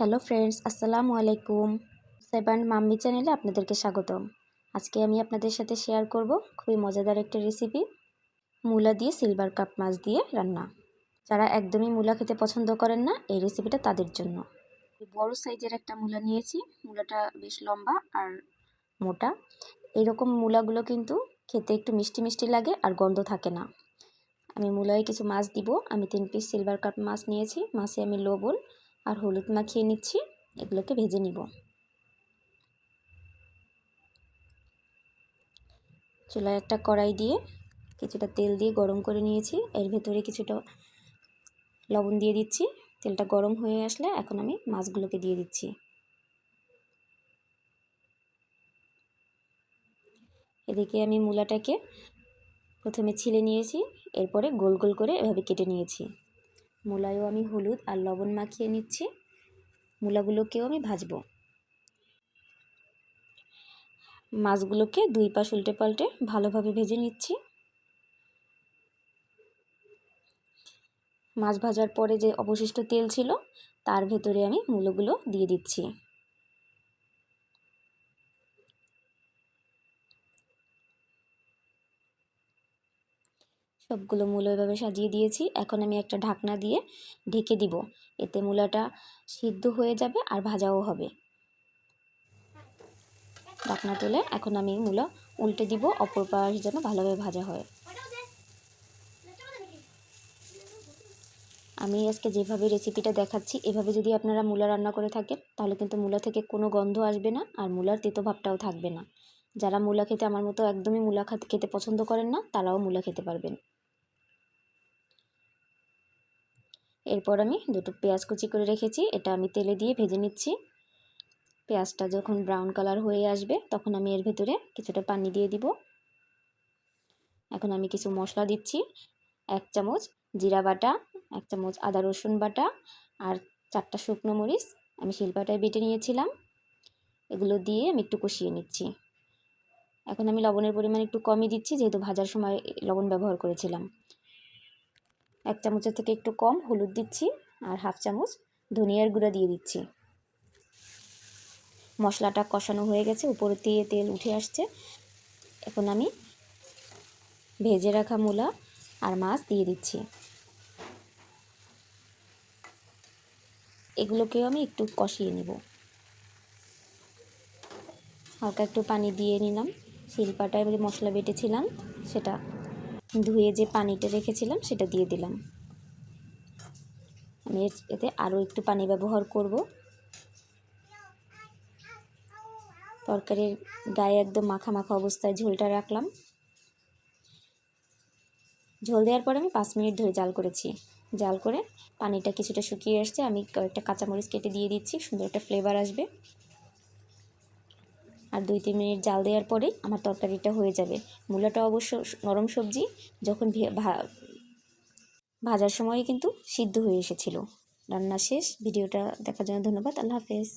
Hello friends, আসসালামু আলাইকুম। সেবান mummy চ্যানেলে আপনাদেরকে স্বাগতম। আজকে আমি আপনাদের সাথে শেয়ার করব খুবই মজাদার একটা রেসিপি, মূলা দিয়ে সিলভার কাপ মাছ দিয়ে রান্না। যারা একদমই মূলা খেতে পছন্দ করেন না, এই রেসিপিটা তাদের জন্য। বড় সাইজের একটা মূলা নিয়েছি। মূলাটা বেশ লম্বা আর মোটা। এইরকম মূলাগুলো কিন্তু খেতে একটু মিষ্টি মিষ্টি লাগে আর গন্ধ থাকে না। আমি মূলায় কিছু মাছ দিব। আমি 3 পিস সিলভার কাপ মাছ নিয়েছি। মাছে আমি লবণ আর হলুদ মাখিয়ে নিচ্ছি। এগুলোকে ভেজে নিব। চুলায় একটা কড়াই দিয়ে কিছুটা তেল দিয়ে গরম করে নিয়েছি। এর ভেতরে কিছুটা লবণ দিয়ে দিচ্ছি। তেলটা গরম হয়ে আসলে এখন আমি মাছগুলোকে দিয়ে দিচ্ছি। এদিকে আমি মূলাটাকে প্রথমে ছিলে নিয়েছি, এরপরে গোল গোল করে এভাবে কেটে নিয়েছি। মূলায়ও আমি হলুদ আর লবণ মাখিয়ে নিচ্ছি। মূলাগুলোকেও আমি ভাজবো। মাছগুলোকে 2 পাশ উল্টে পাল্টে ভালোভাবে ভেজে নিচ্ছি। মাছ ভাজার পরে যে অবশিষ্ট তেল ছিল তার ভেতরে আমি মূলাগুলো দিয়ে দিচ্ছি। সবগুলো মূলা এভাবে সাজিয়ে দিয়েছি। এখন আমি একটা ঢাকনা দিয়ে ঢেকে দিব। এতে মূলাটা সিদ্ধ হয়ে যাবে আর ভাজাও হবে। ঢাকনা তুলে এখন আমি মূলা উল্টে দিব, অপর পাশ যেন ভালোভাবে ভাজা হয়। আমি আজকে যেভাবে রেসিপিটা দেখাচ্ছি এভাবে যদি আপনারা মূলা রান্না করে থাকেন তাহলে কিন্তু মূলা থেকে কোনো গন্ধ আসবে না আর মূলার তেতো ভাবটাও থাকবে না। যারা মূলা খেতে আমার মতো একদমই মূলা খেতে পছন্দ করেন না তারাও মূলা খেতে পারবেন। এরপর আমি 2টো পেঁয়াজ কুচি করে রেখেছি, এটা আমি তেলে দিয়ে ভেজে নিচ্ছি। পেঁয়াজটা যখন ব্রাউন কালার হয়ে আসবে তখন আমি এর ভেতরে কিছুটা পানি দিয়ে দিব। এখন আমি কিছু মশলা দিচ্ছি। 1 চামচ জিরা বাটা, 1 চামচ আদা রসুন বাটা আর 4টা শুকনো মরিচ আমি শিলপাটায় বেটে নিয়েছিলাম। এগুলো দিয়ে আমি একটু কষিয়ে নিচ্ছি। এখন আমি লবণের পরিমাণ একটু কমই দিচ্ছি, যেহেতু ভাজার সময় লবণ ব্যবহার করেছিলাম। 1 চামচের থেকে একটু কম হলুদ দিচ্ছি আর 1/2 চামচ ধনিয়ার গুঁড়া দিয়ে দিচ্ছি। মশলাটা কষানো হয়ে গেছে, উপরে দিয়ে তেল উঠে আসছে। এখন আমি ভেজে রাখা মূলা আর মাছ দিয়ে দিচ্ছি। এগুলোকেও আমি একটু কষিয়ে নিব। হালকা একটু পানি দিয়ে নিলাম। শিলপাটায় যে মশলা বেটেছিলাম সেটা ধুয়ে যে পানিটা রেখেছিলাম সেটা দিয়ে দিলাম। আমি এতে আরও একটু পানি ব্যবহার করব। তরকারির গায়ে একদম মাখা মাখা অবস্থায় ঝোলটা রাখলাম। ঝোল দেওয়ার পরে আমি 5 মিনিট ধরে জাল করেছি। জাল করে পানিটা কিছুটা শুকিয়ে আসছে, আমি কয়েকটা কাঁচামরিচ কেটে দিয়ে দিচ্ছি, সুন্দর একটা ফ্লেভার আসবে। আর 2-3 মিনিট জাল দেওয়ার পরেই আমার তরকারিটা হয়ে যাবে। মূলাটা অবশ্য নরম সবজি, যখন ভাজার সময় কিন্তু সিদ্ধ হয়ে এসেছিল। রান্না শেষ। ভিডিওটা দেখার জন্য ধন্যবাদ। আল্লাহ হাফেজ।